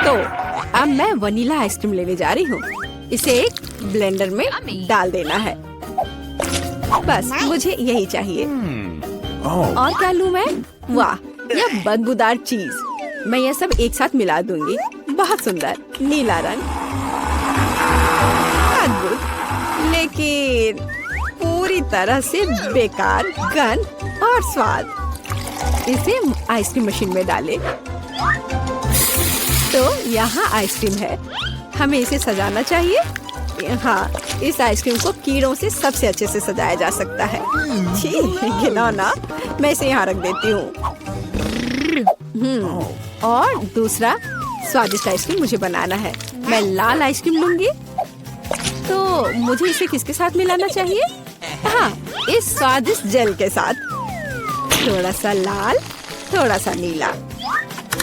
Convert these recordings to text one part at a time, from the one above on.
तो अब मैं वनीला आइसक्रीम लेने जा रही हूँ। इसे एक ब्लेंडर में डाल देना है। बस मुझे यही चाहिए। और क्या लूँ मैं? वाह, यह बदबूदार चीज। मैं यह सब एक साथ मिला दूंगी। बहुत सुंदर नीला रंग, अद्भुत, लेकिन पूरी तरह से बेकार गंध और स्वाद। इसे आइसक्रीम मशीन में डालें। तो यहाँ आइसक्रीम है। हमें इसे सजाना चाहिए। हाँ, इस आइसक्रीम को कीड़ों से सबसे अच्छे से सजाया जा सकता है। छी, घिनौना। मैं इसे यहाँ रख देती हूँ। और दूसरा स्वादिष्ट आइसक्रीम मुझे बनाना है। मैं लाल आइसक्रीम लूंगी। तो मुझे इसे किसके साथ मिलाना चाहिए? हाँ, इस स्वादिष्ट जेल के साथ। थोड़ा सा लाल, थोड़ा सा नीला।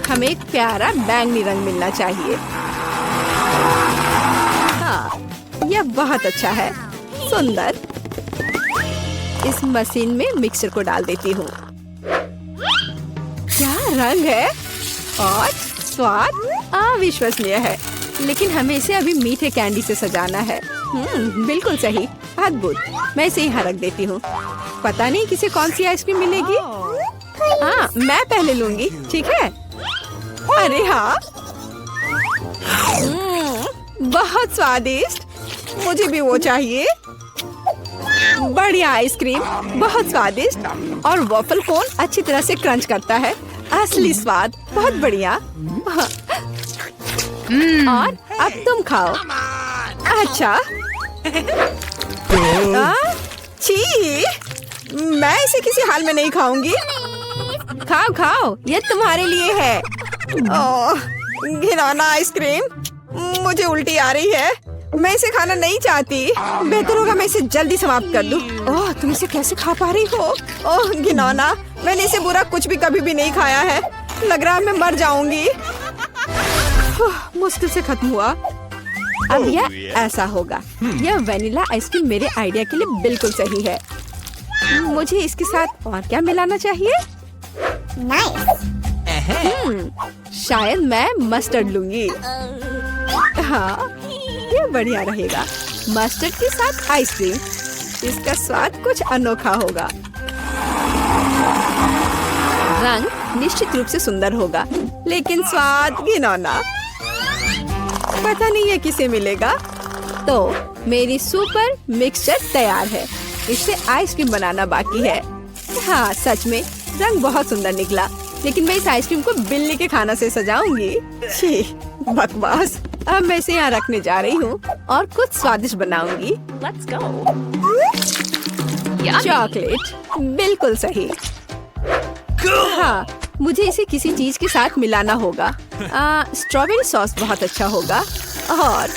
हमें एक प्यारा बैंगनी रंग मिलना चाहिए। हाँ, यह बहुत अच्छा है। सुंदर। इस मशीन में मिक्सचर को डाल देती हूँ। क्या रंग है और स्वाद अविश्वसनीय है। लेकिन हमें इसे अभी मीठे कैंडी से सजाना है। बिल्कुल सही, अद्भुत। मैं इसे यहाँ रख देती हूँ। पता नहीं किसे कौन सी आइसक्रीम मिलेगी। हाँ, मैं पहले लूंगी, ठीक है? अरे हाँ, बहुत स्वादिष्ट। मुझे भी वो चाहिए। बढ़िया आइसक्रीम, बहुत स्वादिष्ट। और वॉफल कोन अच्छी तरह से क्रंच करता है। असली स्वाद, बहुत बढ़िया। और अब तुम खाओ। अच्छा। छी, मैं इसे किसी हाल में नहीं खाऊंगी। खाओ खाओ, ये तुम्हारे लिए है। ओह, घिनौना आइसक्रीम। मुझे उल्टी आ रही है। मैं इसे खाना नहीं चाहती। बेहतर होगा मैं इसे जल्दी समाप्त कर दूं। ओह, तुम इसे कैसे खा पा रही हो? ओह घिनौना, मैंने इसे बुरा कुछ भी कभी भी नहीं खाया है। लग रहा है मैं मर जाऊंगी। मुश्किल से खत्म हुआ। अब यह ऐसा होगा। यह वेनिला आइसक्रीम मेरे आइडिया के लिए बिल्कुल सही है। मुझे इसके साथ और क्या मिलाना चाहिए? शायद मैं मस्टर्ड लूंगी। हाँ, ये बढ़िया रहेगा। मस्टर्ड के साथ आइसक्रीम। इसका स्वाद कुछ अनोखा होगा। रंग निश्चित रूप से सुंदर होगा, लेकिन स्वाद घिनौना। पता नहीं ये किसे मिलेगा। तो मेरी सुपर मिक्सचर तैयार है। इससे आइसक्रीम बनाना बाकी है। हाँ, सच में रंग बहुत सुंदर निकला। लेकिन मैं इस आइसक्रीम को बिल्ली के खाना से सजाऊंगी। छी, बकवास। अब मैं इसे यहाँ रखने जा रही हूँ और कुछ स्वादिष्ट बनाऊंगी। Let's go. चॉकलेट, बिल्कुल सही। हाँ, मुझे इसे किसी चीज के साथ मिलाना होगा। स्ट्रॉबेरी सॉस बहुत अच्छा होगा और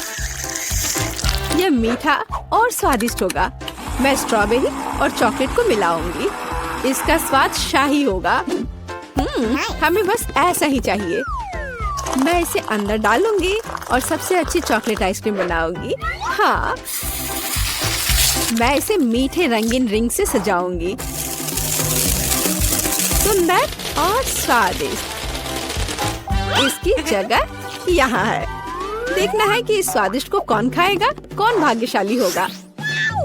यह मीठा और स्वादिष्ट होगा। मैं स्ट्रॉबेरी और चॉकलेट को मिलाऊंगी। इसका स्वाद शाही होगा। हमें बस ऐसा ही चाहिए। मैं इसे अंदर डालूंगी और सबसे अच्छी चॉकलेट आइसक्रीम बनाऊंगी। हाँ, मैं इसे मीठे रंगीन रिंग से सजाऊंगी। सुंदर और स्वादिष्ट। इसकी जगह यहाँ है। देखना है कि इस स्वादिष्ट को कौन खाएगा, कौन भाग्यशाली होगा।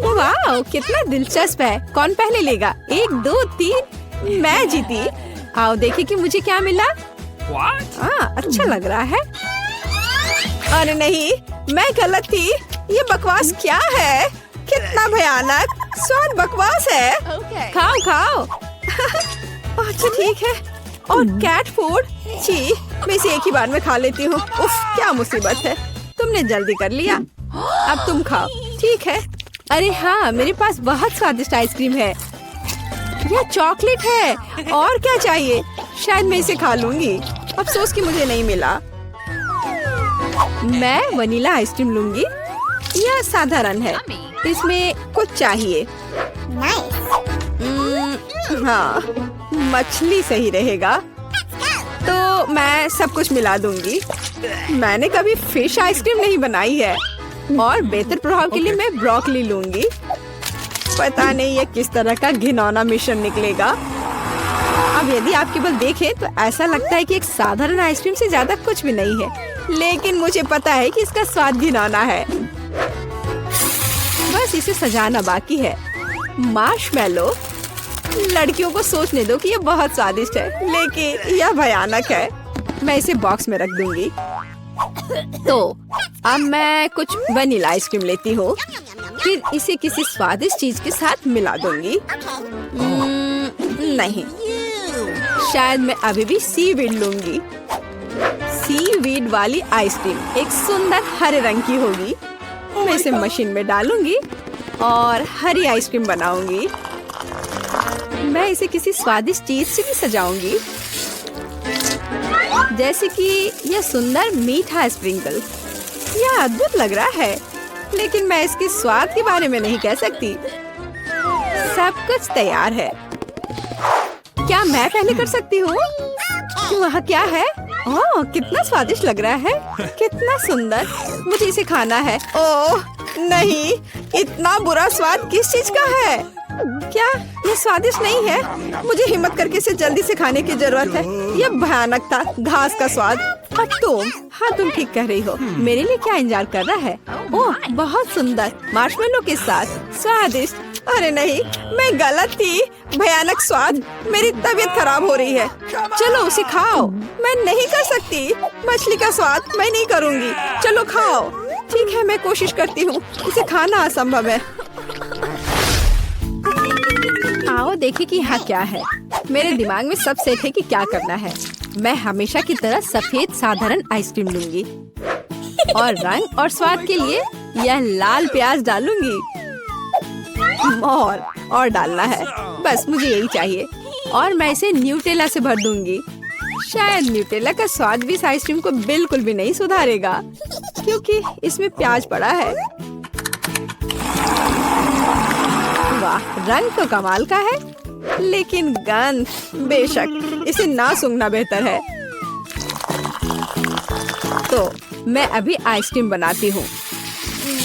वाह, कितना दिलचस्प है। कौन पहले लेगा? 1, 2, 3। मैं जीती। आओ देखें कि मुझे क्या मिला। अच्छा लग रहा है। अरे नहीं, मैं गलत थी। ये बकवास क्या है? कितना भयानक स्वाद बकवास है। खाओ खाओ। अच्छा ठीक है। और कैट फूड, छी, मैं इसे एक ही बार में खा लेती हूँ। उफ, क्या मुसीबत है। तुमने जल्दी कर लिया। अब तुम खाओ, ठीक है? अरे हाँ, मेरे पास बहुत स्वादिष्ट आइसक्रीम है। यह चॉकलेट है। और क्या चाहिए? शायद मैं इसे खा लूंगी। अफसोस कि मुझे नहीं मिला। मैं वनीला आइसक्रीम लूंगी। यह साधारण है। इसमें कुछ चाहिए। हाँ, मछली सही रहेगा। तो मैं सब कुछ मिला दूंगी। मैंने कभी फिश आइसक्रीम नहीं बनाई है। और बेहतर प्रभाव के लिए मैं ब्रोकली लूंगी। पता नहीं ये किस तरह का घिनौना मिश्रण निकलेगा। अब यदि आप केवल देखें तो ऐसा लगता है कि एक साधारण आइसक्रीम से ज्यादा कुछ भी नहीं है, लेकिन मुझे पता है कि इसका स्वाद घिनौना है। बस इसे सजाना बाकी है। मार्शमैलो, लड़कियों को सोचने दो कि ये बहुत स्वादिष्ट है, लेकिन यह भयानक है। मैं इसे बॉक्स में रख दूंगी। तो अब मैं कुछ वनीला आइसक्रीम लेती हूँ, फिर इसे किसी स्वादिष्ट चीज के साथ मिला दूंगी। नहीं, शायद मैं अभी भी सीवीड लूंगी। सीवीड वाली आइसक्रीम एक सुंदर हरे रंग की होगी। मैं इसे मशीन में डालूंगी और हरी आइसक्रीम बनाऊंगी। मैं इसे किसी स्वादिष्ट चीज से भी सजाऊंगी, जैसे कि यह सुंदर मीठा स्प्रिंकल। यह अद्भुत लग रहा है, लेकिन मैं इसके स्वाद के बारे में नहीं कह सकती। सब कुछ तैयार है। क्या मैं पहले कर सकती हूँ? वहाँ क्या है? ओह, कितना स्वादिष्ट लग रहा है, कितना सुंदर। मुझे इसे खाना है। ओह नहीं, इतना बुरा स्वाद किस चीज का है? क्या ये स्वादिष्ट नहीं है? मुझे हिम्मत करके इसे जल्दी से खाने की जरूरत है। यह भयानक था, घास का स्वाद। और तुम? हाँ, तुम ठीक कह रही हो। मेरे लिए क्या इंतजार कर रहा है? ओह, बहुत सुंदर मार्शमेलो के साथ स्वादिष्ट। अरे नहीं, मैं गलत थी। भयानक स्वाद। मेरी तबीयत खराब हो रही है। चलो उसे खाओ। मैं नहीं कर सकती। मछली का स्वाद मैं नहीं करूँगी। चलो खाओ। ठीक है, मैं कोशिश करती हूँ। इसे खाना असंभव है। आओ देखें कि यहाँ क्या है। मेरे दिमाग में सब सेट है कि क्या करना है। मैं हमेशा की तरह सफेद साधारण आइसक्रीम लूंगी और रंग और स्वाद के लिए यह लाल प्याज डालूंगी। और डालना है, बस मुझे यही चाहिए। और मैं इसे न्यूटेला से भर दूंगी। शायद न्यूटेला का स्वाद भी इस आइसक्रीम को बिल्कुल भी नहीं सुधारेगा, क्योंकि इसमें प्याज पड़ा है। वाह, रंग तो कमाल का है, लेकिन गंध, बेशक इसे ना सूंघना बेहतर है। तो मैं अभी आइसक्रीम बनाती हूँ,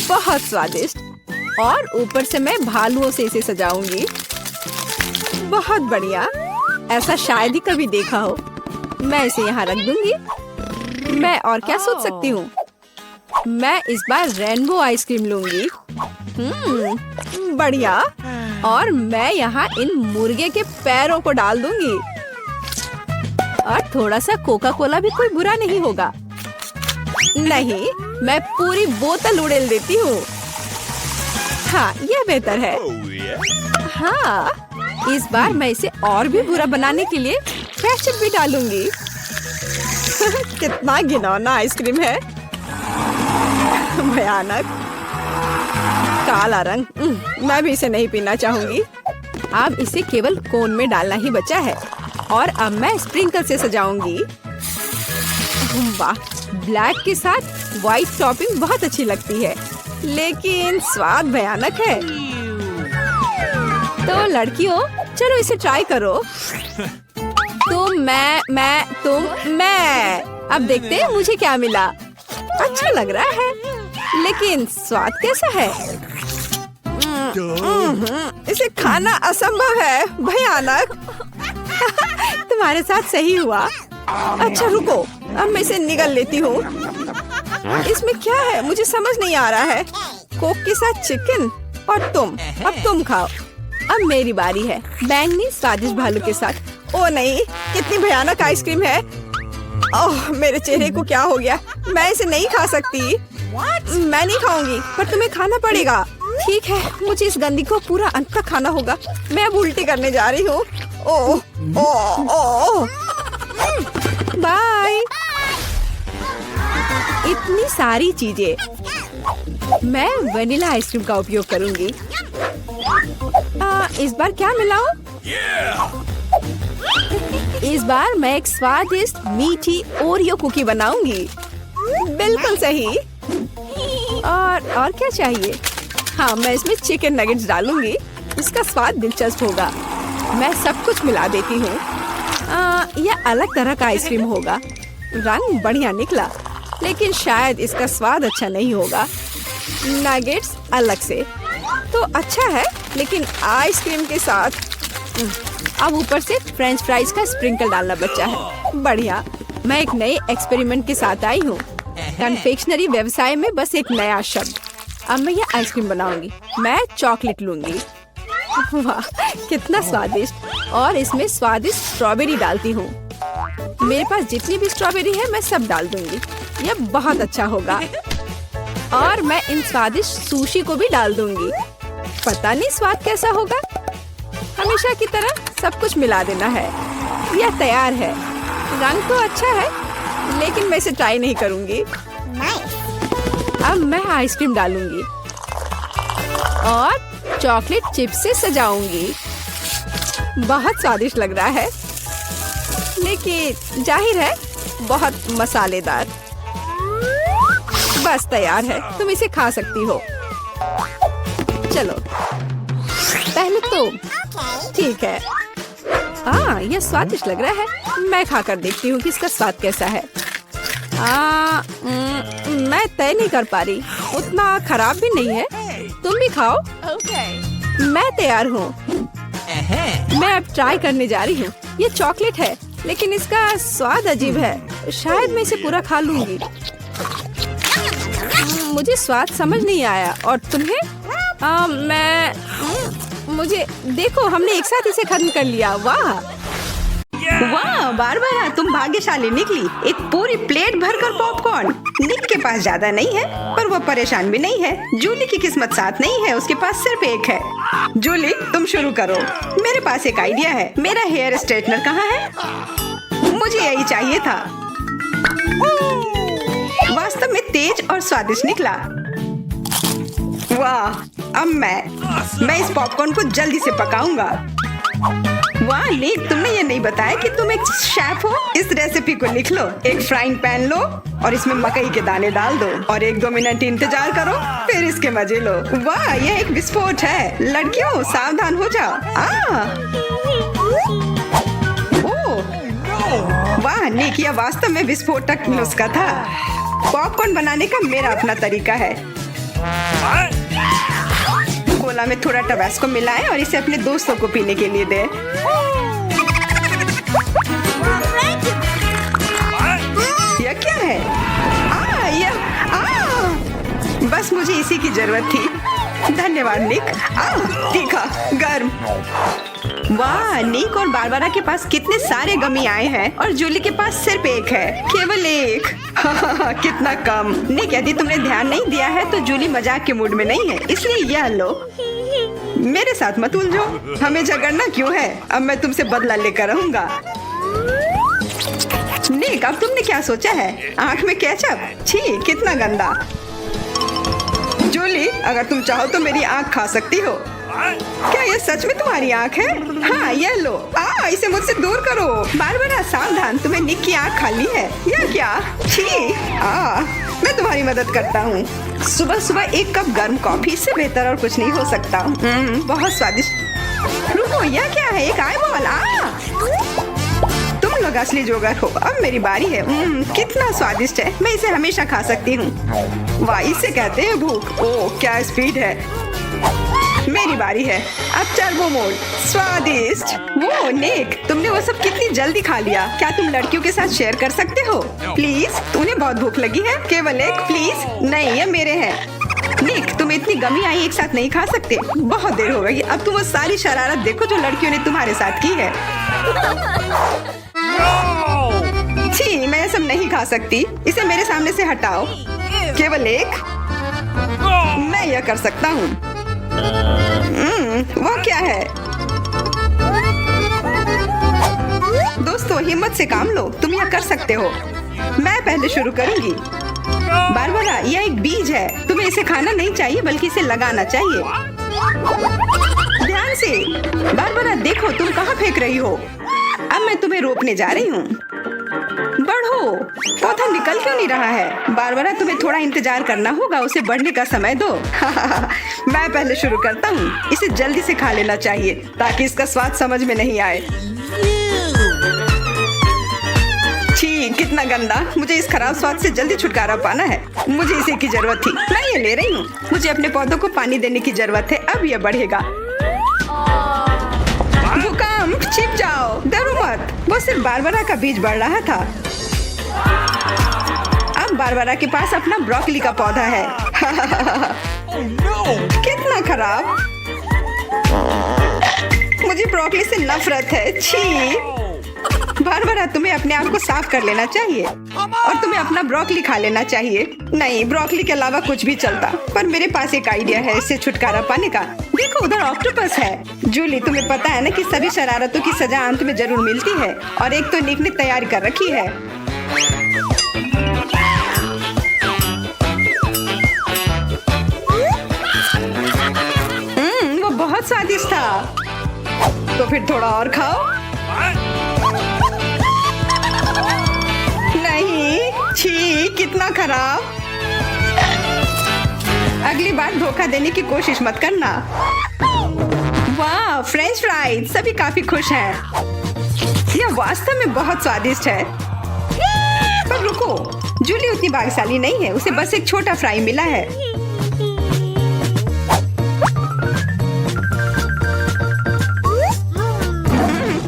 बहुत स्वादिष्ट। और ऊपर से मैं भालुओं से इसे सजाऊंगी। बहुत बढ़िया, ऐसा शायद ही कभी देखा हो। मैं इसे यहाँ रख दूंगी। मैं और क्या सोच सकती हूँ? मैं इस बार रेनबो आइसक्रीम लूंगी। बढ़िया। और मैं यहाँ इन मुर्गे के पैरों को डाल दूंगी। और थोड़ा सा कोका कोला भी कोई बुरा नहीं होगा। नहीं, मैं पूरी बोतल उड़ेल देती हूँ। हाँ, यह बेहतर है। हाँ, इस बार मैं इसे और भी बुरा बनाने के लिए केचप भी डालूंगी। कितना घिनौना आइसक्रीम है, भयानक काला रंग। मैं भी इसे नहीं पीना चाहूंगी। अब इसे केवल कोन में डालना ही बचा है। और अब मैं स्प्रिंकल से सजाऊंगी। वाह, ब्लैक के साथ व्हाइट टॉपिंग बहुत अच्छी लगती है, लेकिन स्वाद भयानक है। तो लड़कियों, चलो इसे ट्राई करो। तुम, मैं। अब देखते हैं मुझे क्या मिला। अच्छा लग रहा है, लेकिन स्वाद कैसा है? इसे खाना असंभव है, भयानक। तुम्हारे साथ सही हुआ। अच्छा रुको, अब मैं इसे निगल लेती हूँ। इसमें क्या है मुझे समझ नहीं आ रहा है। कोक के साथ चिकन। और तुम, अब तुम खाओ। अब मेरी बारी है, बैंगनी स्वादिष्ट भालू के साथ। ओ नहीं, कितनी भयानक आइसक्रीम है। ओह, मेरे चेहरे को क्या हो गया? मैं इसे नहीं खा सकती। मैं नहीं खाऊंगी, पर तुम्हें खाना पड़ेगा। ठीक है, मुझे इस गंदी को पूरा अंत तक खाना होगा। मैं अब उल्टी करने जा रही हूँ। ओह, ओह, ओह। बाय। इतनी सारी चीजें। मैं वनीला आइसक्रीम का उपयोग करूंगी। इस बार क्या मिलाऊं? इस बार मैं एक स्वादिष्ट मीठी ओरियो कुकी बनाऊंगी। बिल्कुल सही। और क्या चाहिए? हाँ, मैं इसमें चिकन नगेट्स डालूंगी। इसका स्वाद दिलचस्प होगा। मैं सब कुछ मिला देती हूँ। यह अलग तरह का आइसक्रीम होगा। रंग बढ़िया निकला, लेकिन शायद इसका स्वाद अच्छा नहीं होगा। नगेट्स अलग से तो अच्छा है, लेकिन आइसक्रीम के साथ अब ऊपर से फ्रेंच फ्राइज का स्प्रिंकल डालना बचा है। बढ़िया। मैं एक नए एक्सपेरिमेंट के साथ आई हूँ। कन्फेक्शनरी व्यवसाय में बस एक नया शब्द। अब मैं ये आइसक्रीम बनाऊंगी। मैं चॉकलेट लूंगी। वाह, कितना स्वादिष्ट। और इसमें स्वादिष्ट स्ट्रॉबेरी डालती हूँ। मेरे पास जितनी भी स्ट्रॉबेरी है मैं सब डाल दूंगी। यह बहुत अच्छा होगा। और मैं इन स्वादिष्ट सुशी को भी डाल दूंगी। पता नहीं स्वाद कैसा होगा। हमेशा की तरह सब कुछ मिला देना है। यह तैयार है। रंग तो अच्छा है, लेकिन मैं इसे ट्राई नहीं करूंगी। अब मैं आइसक्रीम डालूंगी और चॉकलेट चिप्स से सजाऊंगी। बहुत स्वादिष्ट लग रहा है, लेकिन जाहिर है बहुत मसालेदार। बस तैयार है, तुम इसे खा सकती हो। चलो पहले तुम। ठीक है। यह स्वादिष्ट लग रहा है। मैं खाकर देखती हूँ कि इसका स्वाद कैसा है। मैं तय नहीं कर पा रही। उतना खराब भी नहीं है। तुम भी खाओ। मैं तैयार हूँ। मैं अब ट्राई करने जा रही हूँ। ये चॉकलेट है, लेकिन इसका स्वाद अजीब है। शायद मैं इसे पूरा खा लूंगी। मुझे स्वाद समझ नहीं आया। और तुम्हें? मुझे देखो, हमने एक साथ इसे खत्म कर लिया। वाह वाह बारबरा, तुम भाग्यशाली निकली। एक पूरी प्लेट भरकर पॉपकॉर्न। निक के पास ज्यादा नहीं है, पर वो परेशान भी नहीं है। जूली की किस्मत साथ नहीं है, उसके पास सिर्फ एक है। जूली, तुम शुरू करो। मेरे पास एक आइडिया है। मेरा हेयर स्ट्रेटनर कहाँ है? मुझे यही चाहिए था। वास्तव में तेज और स्वादिष्ट निकला। वाह, अब मैं इस पॉपकॉर्न को जल्दी से पकाऊंगा। वाह निक, तुमने ये नहीं बताया कि तुम एक शेफ हो। इस रेसिपी को लिख लो। एक फ्राइंग पैन लो और इसमें मकई के दाने डाल दो और 1-2 मिनट इंतजार करो, फिर इसके मजे लो। वाह, यह एक विस्फोट है। लड़कियों, सावधान हो जाओ। वाह निक, यह वास्तव में विस्फोटक नुस्खा था। पॉपकॉर्न बनाने का मेरा अपना तरीका है। कोला में थोड़ा टबास्को मिलाएं और इसे अपने दोस्तों को पीने के लिए दें। यह क्या है? बस मुझे इसी की जरूरत थी। धन्यवाद निक। तीखा, गर्म। वाह, निक और बारबरा के पास कितने सारे गमी आए हैं और जूली के पास सिर्फ एक है। केवल एक। कितना कम। निक, यदि तुमने ध्यान नहीं दिया है तो जूली मजाक के मूड में नहीं है, इसलिए यह लो। मेरे साथ मत उलझो। हमें झगड़ना क्यों है? अब मैं तुमसे बदला लेकर रहूंगा। निक, अब तुमने क्या सोचा है? आँख में केचप? छी, कितना गंदा। जूली, अगर तुम चाहो तो मेरी आँख खा सकती हो। क्या ये सच में तुम्हारी आँख है? हाँ, यह लो। इसे मुझसे दूर करो। बारबरा, सावधान, तुम्हें निक की आँख खाली है। यह क्या? छी। मैं तुम्हारी मदद करता हूँ। सुबह सुबह 1 कप गर्म कॉफी, इससे बेहतर और कुछ नहीं हो सकता। बहुत स्वादिष्ट। रुको, यह क्या है? एक आईबॉल। तुम लोग असली जोगर हो। अब मेरी बारी है। कितना स्वादिष्ट है। मैं इसे हमेशा खा सकती हूँ। वाह, इसे कहते हैं भूख। ओह, क्या स्पीड है। मेरी बारी है। अब टर्बो मोड। स्वादिष्ट। वो निक, तुमने वो सब कितनी जल्दी खा लिया। क्या तुम लड़कियों के साथ शेयर कर सकते हो? प्लीज, तुम्हें बहुत भूख लगी है। केवल एक, प्लीज। नहीं, ये मेरे हैं। निक, तुम इतनी गमी आई एक साथ नहीं खा सकते। बहुत देर हो गई। अब तुम वो सारी शरारत देखो जो लड़कियों ने तुम्हारे साथ की है। छी, मैं ये सब नहीं खा सकती। इसे मेरे सामने से हटाओ। केवल एक। मैं यह कर सकता हूँ। वो क्या है? दोस्तों, हिम्मत से काम लो। तुम यह कर सकते हो। मैं पहले शुरू करूंगी। बारबरा, यह एक बीज है। तुम्हें इसे खाना नहीं चाहिए, बल्कि इसे लगाना चाहिए। ध्यान से। बारबरा, देखो तुम कहाँ फेंक रही हो। अब मैं तुम्हें रोकने जा रही हूँ। बढ़ो। पौधा निकल क्यों नहीं रहा है? बारबरा, तुम्हें थोड़ा इंतजार करना होगा। उसे बढ़ने का समय दो। मैं पहले शुरू करता हूँ। इसे जल्दी से खा लेना चाहिए ताकि इसका स्वाद समझ में नहीं आए। छी, कितना गंदा। मुझे इस खराब स्वाद से जल्दी छुटकारा पाना है। मुझे इसे की जरूरत थी। मैं ये ले रही हूँ। मुझे अपने पौधों को पानी देने की जरूरत है। अब यह बढ़ेगा। भूकंप। छिप जाओ, डरो मत। वो सिर्फ बारबरा का बीज बढ़ रहा था। अब बारबरा के पास अपना ब्रोकली का पौधा है। कितना खराब। मुझे ब्रोकली से नफरत है। छी। बारबरा, तुम्हें अपने आप को साफ कर लेना चाहिए और तुम्हें अपना ब्रोकली खा लेना चाहिए। नहीं, ब्रोकली के अलावा कुछ भी चलता, पर मेरे पास एक आइडिया है इससे छुटकारा पाने का। देखो, उधर ऑक्टोपस है। जूली, तुम्हें पता है ना कि सभी शरारतों की सजा अंत में जरूर मिलती है, और एक तो निक ने तैयारी कर रखी है। वो बहुत स्वादिष्ट था। तो फिर थोड़ा और खाओ। नहीं, छी, कितना खराब। अगली बार धोखा देने की कोशिश मत करना। वाह, फ्रेंच फ्राइज। सभी काफी खुश हैं। यह वास्तव में बहुत स्वादिष्ट है। पर रुको, जूली उतनी भाग्यशाली नहीं है। उसे बस एक छोटा फ्राई मिला है।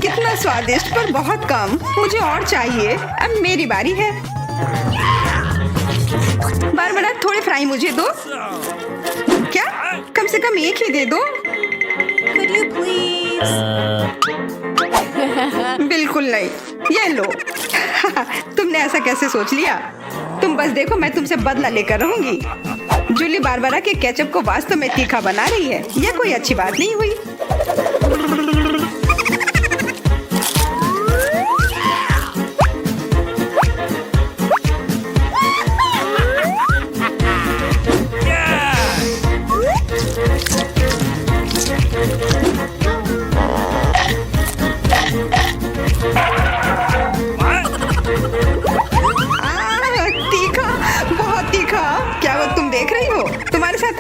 कितना स्वादिष्ट, पर बहुत कम। मुझे और चाहिए। अब मेरी बारी है। बारबरा, थोड़े फ्राई मुझे दो। क्या? कम से कम एक ही दे दो। Could you please? बिल्कुल नहीं। ये लो। तुमने ऐसा कैसे सोच लिया? तुम बस देखो, मैं तुमसे बदला लेकर रहूंगी। जूली बारबरा के केचप को वास्तव में तीखा बना रही है। यह कोई अच्छी बात नहीं हुई।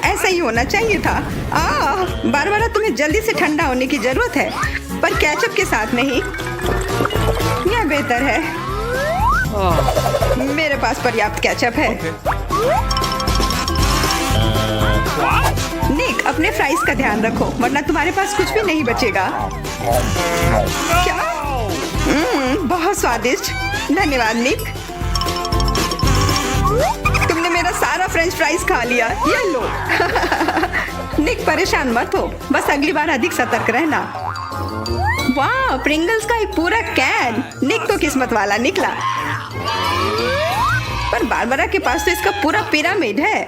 ऐसा ही होना चाहिए था। बारबरा, तुम्हें जल्दी से ठंडा होने की जरूरत है, पर केचप के साथ नहीं। यह बेहतर है। मेरे पास पर्याप्त केचप है। निक, अपने फ्राइज का ध्यान रखो, वरना तुम्हारे पास कुछ भी नहीं बचेगा। क्या? बहुत स्वादिष्ट। धन्यवाद निक। तुमने मेरा सारा फ्रेंच फ्राइज खा लिया। ये लो। निक, परेशान मत हो, बस अगली बार अधिक सतर्क रहना। वाह, प्रिंगल्स का एक पूरा कैन। निक तो किस्मत वाला निकला। पर बारबरा के पास तो इसका पूरा पिरामिड है।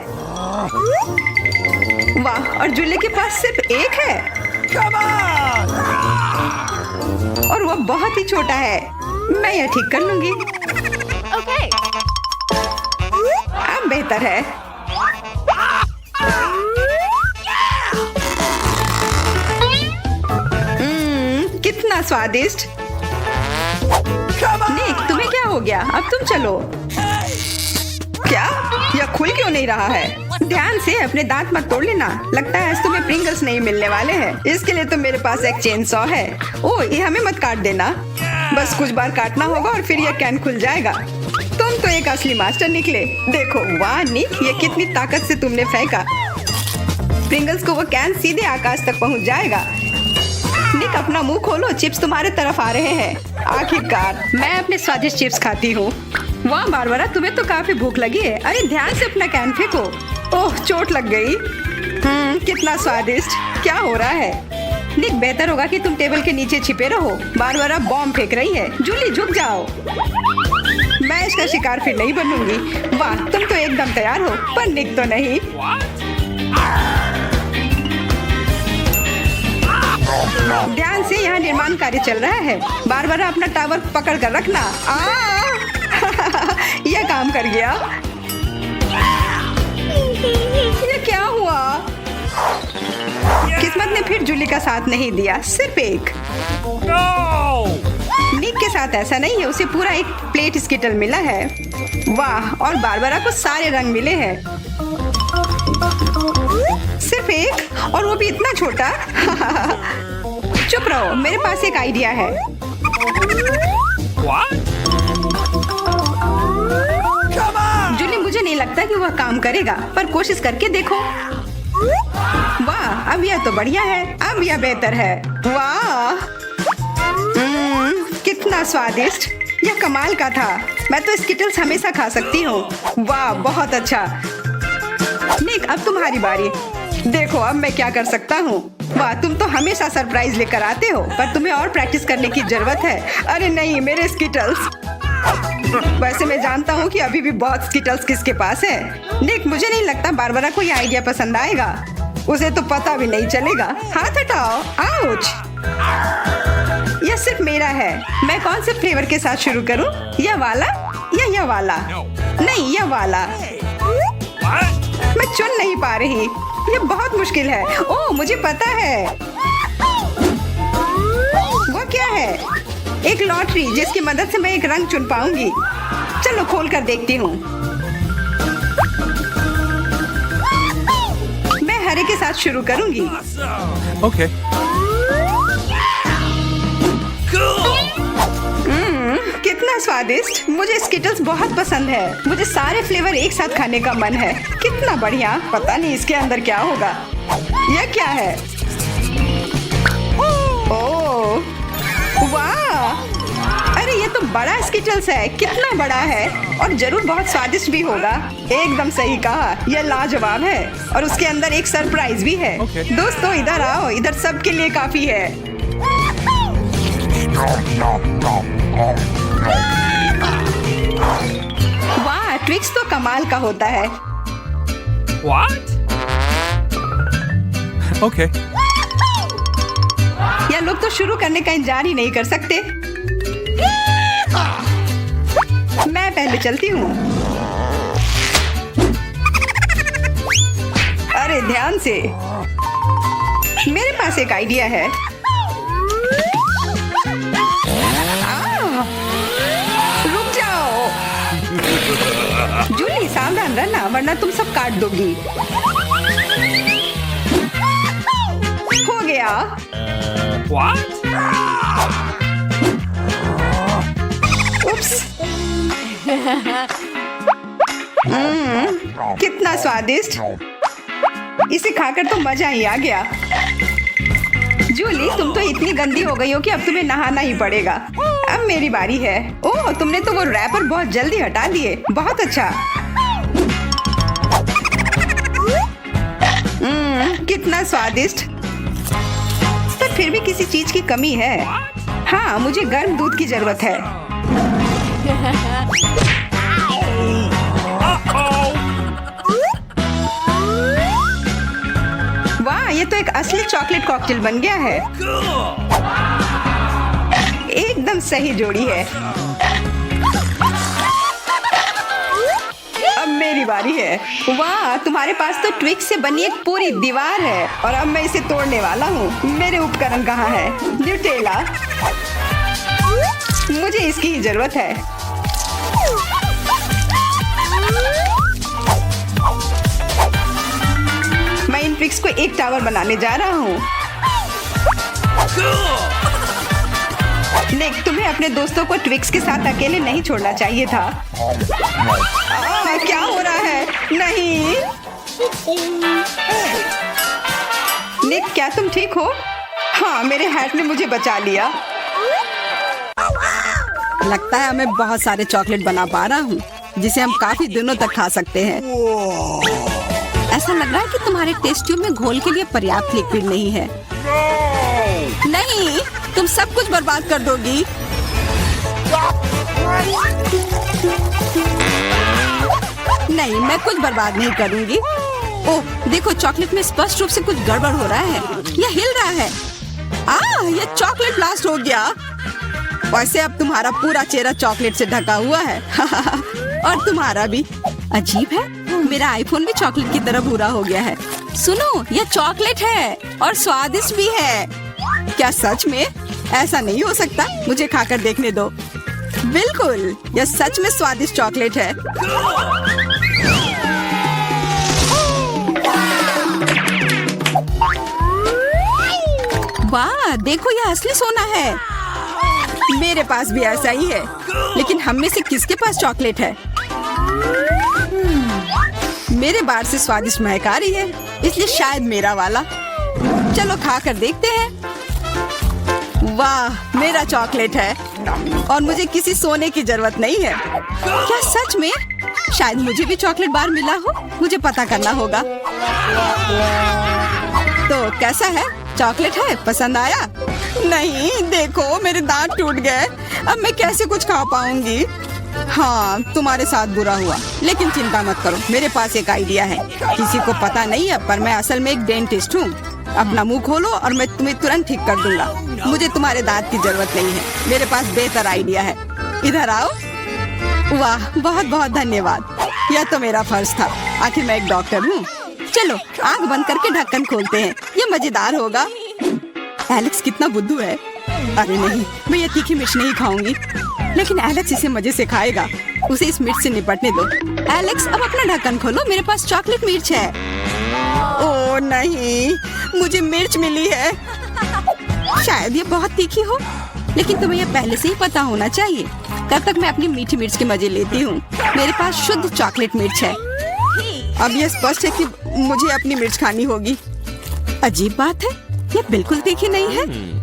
वाह, और जूली के पास सिर्फ एक है। और वह बहुत ही छोटा है। मैं यह ठीक कर लूंगी। Okay. अब बेहतर है। कितना स्वादिष्ट। निक, तुम्हें क्या हो गया? अब तुम चलो। क्या? यह खुल क्यों नहीं रहा है? ध्यान से, अपने दांत मत तोड़ लेना। लगता है आज तुम्हें प्रिंगल्स नहीं मिलने वाले हैं। इसके लिए तो मेरे पास एक चेन सॉ है। ओह, ये हमें मत काट देना। बस कुछ बार काटना होगा और फिर यह कैन खुल जाएगा। तुम तो एक असली मास्टर निकले। देखो, वाह निक, ये कितनी ताकत से तुमने फेंका। प्रिंगल्स को वो कैन सीधे आकाश तक पहुंच जाएगा। निक, अपना मुंह खोलो, चिप्स तुम्हारे तरफ आ रहे हैं। आखिरकार मैं अपने स्वादिष्ट चिप्स खाती हूँ। वाह बारबरा, तुम्हें तो काफी भूख लगी है। अरे ध्यान से अपना कैन फेंको। ओह, चोट लग गई। कितना स्वादिष्ट। क्या हो रहा है? निक, बेहतर होगा कि तुम टेबल के नीचे छिपे रहो। बारबरा बॉम्ब फेंक रही है। जूली, झुक जाओ। मैं इसका शिकार फिर नहीं बनूंगी। वाह, तुम तो एकदम तैयार हो, पर निक तो नहीं। ध्यान से, यहाँ निर्माण कार्य चल रहा है। बारबरा, अपना टावर पकड़ कर रखना। यह काम कर गया। ये क्या हुआ? किस्मत ने फिर जूली का साथ नहीं दिया, सिर्फ एक। निक के साथ ऐसा नहीं है, उसे पूरा एक प्लेट स्किटल मिला है। वाह, और बारबरा को सारे रंग मिले हैं। सिर्फ एक, और वो भी इतना छोटा। चुप रहो, मेरे पास एक आइडिया है। जूली, मुझे नहीं लगता कि वह काम करेगा, पर कोशिश करके देखो। वाह, अब यह तो बढ़िया है। अब यह बेहतर है। वाह, कितना स्वादिष्ट, यह कमाल का था। मैं तो स्किटल्स हमेशा खा सकती हूँ। वाह, बहुत अच्छा। निक, अब तुम्हारी बारी। देखो अब मैं क्या कर सकता हूँ। वाह, तुम तो हमेशा सरप्राइज लेकर आते हो, पर तुम्हें और प्रैक्टिस करने की जरूरत है। अरे नहीं, मेरे स्किटल्स। वैसे मैं जानता हूँ कि अभी भी बहुत स्किटल्स किसके पास है। निक, मुझे नहीं लगता बारबरा को यह आइडिया पसंद आएगा। उसे तो पता भी नहीं चलेगा। हाथ हटाओ। आउच! यह सिर्फ मेरा है। मैं कौन से फ्लेवर के साथ शुरू करूं? यह वाला या यह वाला? नहीं, यह वाला। मैं चुन नहीं पा रही। यह बहुत मुश्किल है। ओह, मुझे पता है। वो क्या है? एक लॉटरी जिसकी मदद से मैं एक रंग चुन पाऊंगी। चलो खोल कर देखती हूँ। मैं हरे के साथ शुरू करूंगी। Okay. कितना स्वादिष्ट। मुझे स्किटल्स बहुत पसंद है। मुझे सारे फ्लेवर एक साथ खाने का मन है। कितना बढ़िया। पता नहीं इसके अंदर क्या होगा। यह क्या है? ओह, वाह! अरे ये तो बड़ा स्किटल्स है। कितना बड़ा है और जरूर बहुत स्वादिष्ट भी होगा। एकदम सही कहा, यह लाजवाब है और उसके अंदर एक सरप्राइज भी है। Okay. दोस्तों इधर आओ, इधर सबके लिए काफी है। वाह, ट्विक्स तो कमाल का होता है। What? Okay. या लोग तो शुरू करने का इंतजार ही नहीं कर सकते। मैं पहले चलती हूँ। अरे ध्यान से। मेरे पास एक आइडिया है। रुक जाओ। जूली, सावधान रहना वरना तुम सब काट दोगी। हो गया। What? उप्स। कितना स्वादिष्ट। इसे खाकर तो मजा ही आ गया। जूली, तुम तो इतनी गंदी हो गई हो कि अब तुम्हें नहाना ही पड़ेगा। अब मेरी बारी है। ओह, तुमने तो वो रैपर बहुत जल्दी हटा दिए। बहुत अच्छा। कितना स्वादिष्ट। पर फिर भी किसी चीज की कमी है। हाँ, मुझे गर्म दूध की जरूरत है। वाह, ये तो एक असली चॉकलेट कॉकटेल बन गया है। एकदम सही जोड़ी है। अब मेरी बारी है। वाह, तुम्हारे पास तो ट्विक्स से बनी एक पूरी दीवार है और अब मैं इसे तोड़ने वाला हूँ। मेरे उपकरण कहाँ है? न्यूटेला। मुझे इसकी ही जरूरत है। मैं इन ट्विक्स को एक टावर बनाने जा रहा हूँ। निक, तुम्हें अपने दोस्तों को ट्विक्स के साथ अकेले नहीं छोड़ना चाहिए था। क्या हो रहा है? नहीं। निक, क्या तुम ठीक हो? हाँ, मेरे हैट ने मुझे बचा लिया। लगता है मैं बहुत सारे चॉकलेट बना पा रहा हूँ जिसे हम काफी दिनों तक खा सकते हैं। ऐसा लग रहा है कि तुम्हारे टेस्ट ट्यूब में घोल के लिए पर्याप्त लिक्विड नहीं है। नहीं, तुम सब कुछ बर्बाद कर दोगी। नहीं, मैं कुछ बर्बाद नहीं करूंगी। ओह, देखो, चॉकलेट में स्पष्ट रूप से कुछ गड़बड़ हो रहा है। यह हिल रहा है। यह चॉकलेट ब्लास्ट हो गया। वैसे अब तुम्हारा पूरा चेहरा चॉकलेट से ढका हुआ है। और तुम्हारा भी। अजीब है, मेरा आईफोन भी चॉकलेट की तरह भूरा हो गया है। सुनो, यह चॉकलेट है और स्वादिष्ट भी है। क्या सच में? ऐसा नहीं हो सकता। मुझे खाकर देखने दो। बिल्कुल, यह सच में स्वादिष्ट चॉकलेट है। वाह, देखो, यह असली सोना है। मेरे पास भी ऐसा ही है। लेकिन हम में से किसके पास चॉकलेट है? मेरे बार से स्वादिष्ट महक आ रही है, इसलिए शायद मेरा वाला। चलो खा कर देखते हैं। वाह, मेरा चॉकलेट है और मुझे किसी सोने की जरूरत नहीं है। क्या सच में? शायद मुझे भी चॉकलेट बार मिला हो, मुझे पता करना होगा। तो कैसा है? चॉकलेट है? पसंद आया? नहीं, देखो मेरे दांत टूट गए। अब मैं कैसे कुछ खा पाऊंगी? हाँ, तुम्हारे साथ बुरा हुआ, लेकिन चिंता मत करो, मेरे पास एक आइडिया है। किसी को पता नहीं है, पर मैं असल में एक डेंटिस्ट हूँ। अपना मुंह खोलो और मैं तुम्हें तुरंत ठीक कर दूंगा। मुझे तुम्हारे दांत की जरूरत नहीं है, मेरे पास बेहतर आइडिया है। इधर आओ। वाह, बहुत बहुत धन्यवाद। यह तो मेरा फर्ज था, आखिर मैं एक डॉक्टर हूँ। चलो आंख बंद करके ढक्कन खोलते हैं, ये मजेदार होगा। एलेक्स कितना बुद्धू है। अरे नहीं, मैं ये तीखी मिर्च नहीं खाऊंगी, लेकिन एलेक्स इसे मजे से खाएगा। उसे इस मिर्च से निपटने दो। एलेक्स, अब अपना ढक्कन खोलो, मेरे पास चॉकलेट मिर्च है। ओह नहीं, मुझे मिर्च मिली है। शायद ये बहुत तीखी हो, लेकिन तुम्हें ये पहले से ही पता होना चाहिए। तब तक मैं अपनी मीठी मिर्च के मजे लेती हूँ। मेरे पास शुद्ध चॉकलेट मिर्च है। अब ये स्पष्ट है कि मुझे अपनी मिर्च खानी होगी। अजीब बात है, ये बिल्कुल तीखी नहीं है।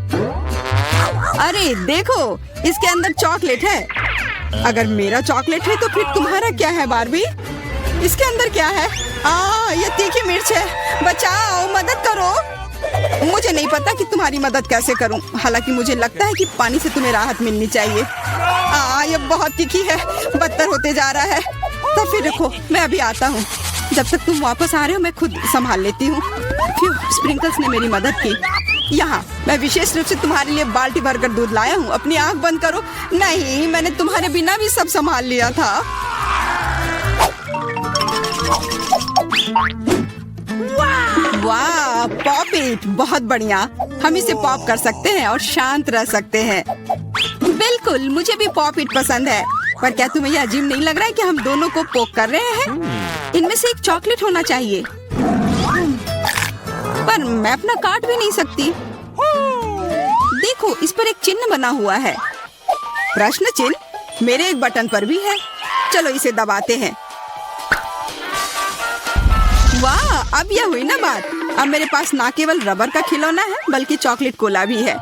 अरे देखो, इसके अंदर चॉकलेट है। अगर मेरा चॉकलेट है तो फिर तुम्हारा क्या है बार्बी? इसके अंदर क्या है? ये तीखी मिर्च है। बचाओ, मदद करो। मुझे नहीं पता कि तुम्हारी मदद कैसे करूं। हालांकि मुझे लगता है कि पानी से तुम्हें राहत मिलनी चाहिए। ये बहुत तीखी है, बदतर होते जा रहा है। तो फिर देखो, मैं अभी आता हूँ। जब तक तुम वापस आ रहे हो मैं खुद संभाल लेती हूँ। स्प्रिंकल्स ने मेरी मदद की। यहाँ मैं विशेष रूप से तुम्हारे लिए बाल्टी भरकर दूध लाया हूँ। अपनी आंख बंद करो। नहीं, मैंने तुम्हारे बिना भी सब संभाल लिया था। वाह, पॉप इट, बहुत बढ़िया। हम इसे पॉप कर सकते हैं और शांत रह सकते हैं। बिल्कुल, मुझे भी पॉप इट पसंद है। पर क्या तुम्हें यह अजीब नहीं लग रहा है कि हम दोनों को पोक कर रहे हैं? इनमें से एक चॉकलेट होना चाहिए, पर मैं अपना काट भी नहीं सकती। देखो, इस पर एक चिन्ह बना हुआ है, प्रश्न चिन्ह। मेरे एक बटन पर भी है। चलो इसे दबाते हैं। वाह, अब यह हुई ना बात। अब मेरे पास ना केवल रबर का खिलौना है, बल्कि चॉकलेट कोला भी है।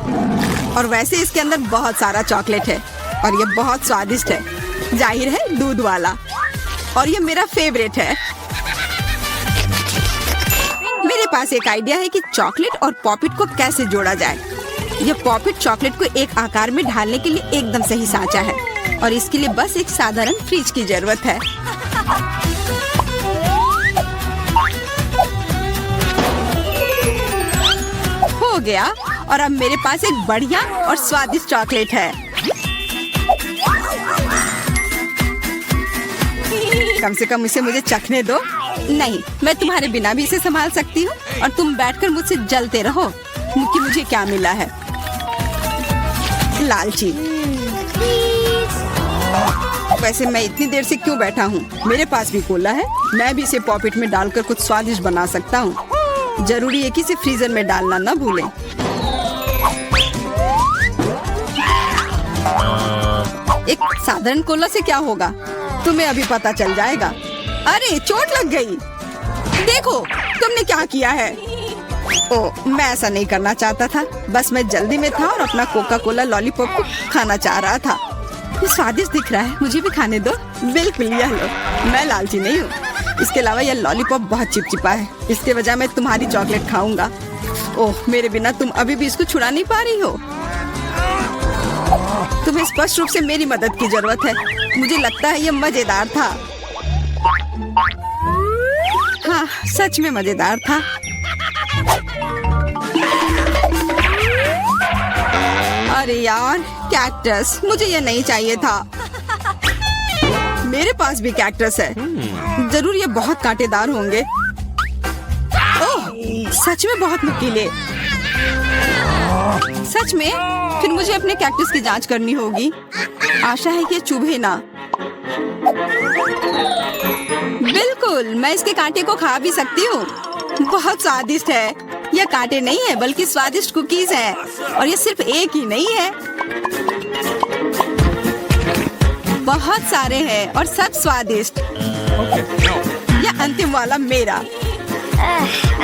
और वैसे इसके अंदर बहुत सारा चॉकलेट है और ये बहुत स्वादिष्ट है। जाहिर है, दूध वाला। और ये मेरा फेवरेट है। मेरे पास एक आइडिया है कि चॉकलेट और पॉपिट को कैसे जोड़ा जाए। ये पॉपिट चॉकलेट को एक आकार में ढालने के लिए एकदम सही सांचा है, और इसके लिए बस एक साधारण फ्रिज की जरूरत है। हो गया, और अब मेरे पास एक बढ़िया और स्वादिष्ट चॉकलेट है। कम से कम इसे मुझे चखने दो। नहीं, मैं तुम्हारे बिना भी इसे संभाल सकती हूँ, और तुम बैठकर मुझसे जलते रहो कि मुझे क्या मिला है। लालची। वैसे मैं इतनी देर से क्यों बैठा हूँ? मेरे पास भी कोला है, मैं भी इसे पॉकेट में डालकर कुछ स्वादिष्ट बना सकता हूँ। जरूरी है कि इसे फ्रीजर में डालना ना भूलें। एक साधारण कोला से क्या होगा, तुम्हें अभी पता चल जाएगा। अरे चोट लग गई। देखो तुमने क्या किया है। ओह, मैं ऐसा नहीं करना चाहता था, बस मैं जल्दी में था और अपना कोका कोला लॉलीपॉप को खाना चाह रहा था। ये स्वादिष्ट दिख रहा है, मुझे भी खाने दो। बिल्कुल, यह लो। मैं लालची नहीं हूँ। इसके अलावा यह लॉलीपॉप बहुत चिपचिपा है, इसके बजाय मैं तुम्हारी चॉकलेट खाऊंगा। ओह, मेरे बिना तुम अभी भी इसको छुड़ा नहीं पा रही हो। तुम्हें स्पष्ट रूप से मेरी मदद की जरूरत है। मुझे लगता है यह मजेदार था। हाँ, सच में मजेदार था। अरे यार, कैक्टस, मुझे ये नहीं चाहिए था। मेरे पास भी कैक्टस है, जरूर ये बहुत कांटेदार होंगे। ओह, सच में बहुत नुकीले। सच में? फिर मुझे अपने कैक्टस की जांच करनी होगी। आशा है कि ये चुभे ना। बिल्कुल, मैं इसके कांटे को खा भी सकती हूँ। बहुत स्वादिष्ट है। यह कांटे नहीं है, बल्कि स्वादिष्ट कुकीज है, और ये सिर्फ एक ही नहीं है, बहुत सारे हैं और सब स्वादिष्ट। यह अंतिम वाला मेरा।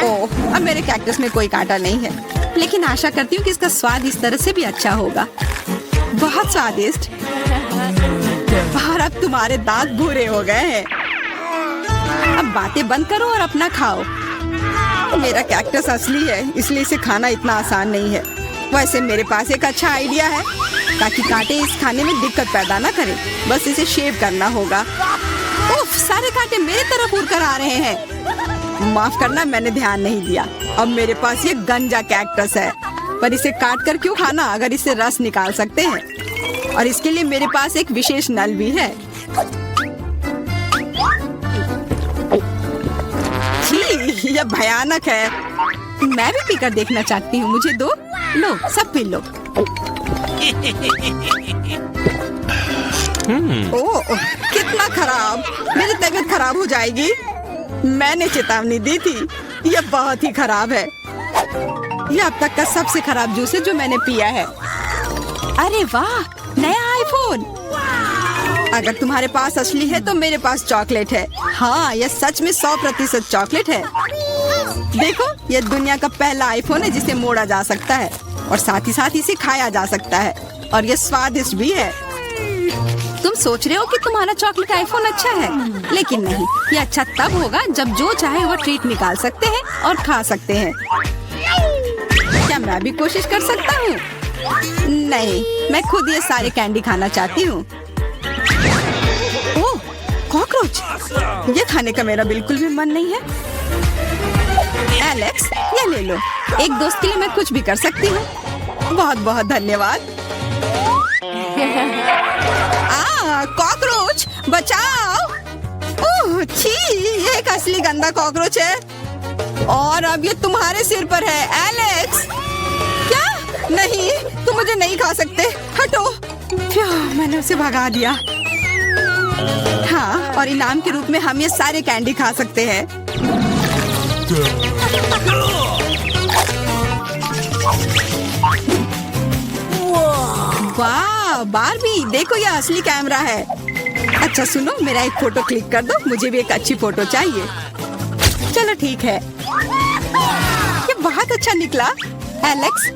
ओह, अब मेरे कैक्टस में कोई कांटा नहीं है, लेकिन आशा करती हूँ कि इसका स्वाद इस तरह से भी अच्छा होगा। बहुत स्वादिष्ट। और अब तुम्हारे दांत भूरे हो गए हैं। अब बातें बंद करो और अपना खाओ। मेरा कैक्टस असली है, इसलिए इसे खाना इतना आसान नहीं है। वैसे मेरे पास एक अच्छा आइडिया है ताकि कांटे इस खाने में दिक्कत पैदा ना करें। बस इसे शेव करना होगा। उफ, सारे कांटे मेरी तरफ उड़ कर आ रहे हैं। माफ करना, मैंने ध्यान नहीं दिया। अब मेरे पास ये गंजा कैक्टस है, पर इसे काट कर क्यों खाना अगर इससे रस निकाल सकते हैं। और इसके लिए मेरे पास एक विशेष नल भी है। छी, यह भयानक है। मैं भी पीकर देखना चाहती हूँ। मुझे दो। लो, सब पी लो। ओह, कितना खराब। मेरी तबीयत खराब हो जाएगी। मैंने चेतावनी दी थी। यह बहुत ही खराब है। यह अब तक का सबसे खराब जूस है जो मैंने पिया है। अरे वाह, नया आईफोन। अगर तुम्हारे पास असली है तो मेरे पास चॉकलेट है। हाँ, यह सच में 100% चॉकलेट है। देखो, यह दुनिया का पहला आईफोन है जिसे मोड़ा जा सकता है और साथ ही साथ इसे खाया जा सकता है। और यह स्वादिष्ट भी है। तुम सोच रहे हो कि तुम्हारा चॉकलेट आईफोन अच्छा है, लेकिन नहीं। यह अच्छा तब होगा जब जो चाहे वो ट्रीट निकाल सकते हैं और खा सकते हैं। क्या मैं भी कोशिश कर सकता हूँ? नहीं, मैं खुद ये सारे कैंडी खाना चाहती हूँ। ओह, कॉकरोच। ये खाने का मेरा बिल्कुल भी मन नहीं है। एलेक्स, ये ले लो। एक दोस्त के लिए मैं कुछ भी कर सकती हूँ। बहुत बहुत धन्यवाद। कॉकरोच, बचाओ। ओह, छी, ये एक असली गंदा कॉकरोच है और अब ये तुम्हारे सिर पर है। एलेक्स, क्या? नहीं, तुम मुझे नहीं खा सकते। हटो। मैंने उसे भगा दिया। हाँ, और इनाम के रूप में हम ये सारे कैंडी खा सकते हैं। वाह, बारबी, देखो यह असली कैमरा है। अच्छा सुनो, मेरा एक फोटो क्लिक कर दो। मुझे भी एक अच्छी फोटो चाहिए। चलो ठीक है। ये बहुत अच्छा निकला। एलेक्स,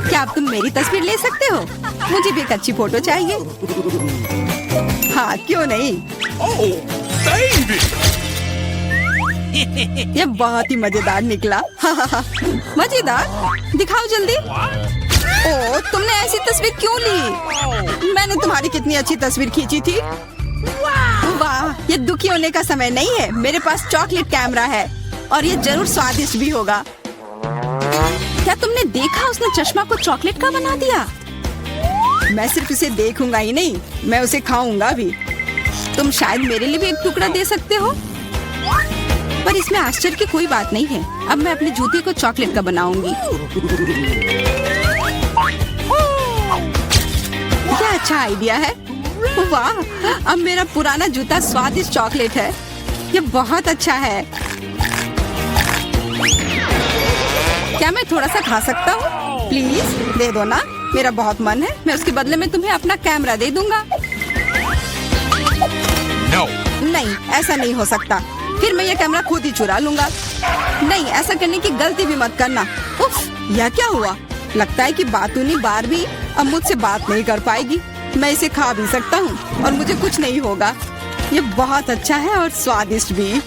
क्या अब तुम मेरी तस्वीर ले सकते हो? मुझे भी एक अच्छी फोटो चाहिए। हाँ, क्यों नहीं। ये बहुत ही मजेदार निकला। मजेदार? दिखाओ जल्दी। ओह, तुमने ऐसी तस्वीर क्यों ली? मैंने तुम्हारी कितनी अच्छी तस्वीर खींची थी। वाह, ये दुखी होने का समय नहीं है। मेरे पास चॉकलेट कैमरा है और ये जरूर स्वादिष्ट भी होगा। क्या तुमने देखा, उसने चश्मा को चॉकलेट का बना दिया। मैं सिर्फ इसे देखूंगा ही नहीं, मैं उसे खाऊंगा भी। तुम शायद मेरे लिए भी एक टुकड़ा दे सकते हो, पर इसमें आश्चर्य की कोई बात नहीं है। अब मैं अपने जूते को चॉकलेट का बनाऊंगी। क्या अच्छा आइडिया है। वाह, अब मेरा पुराना जूता स्वादिष्ट चॉकलेट है। ये बहुत अच्छा है। क्या मैं थोड़ा सा खा सकता हूँ? प्लीज दे दो ना, मेरा बहुत मन है। मैं उसके बदले में तुम्हें अपना कैमरा दे दूंगा। No. नहीं, ऐसा नहीं हो सकता। फिर मैं ये कैमरा खुद ही चुरा लूंगा। नहीं, ऐसा करने की गलती भी मत करना। उफ, यह क्या हुआ? लगता है कि बातूनी बारबी अब मुझसे बात नहीं कर पाएगी। मैं इसे खा भी सकता हूँ और मुझे कुछ नहीं होगा। ये बहुत अच्छा है और स्वादिष्ट भी।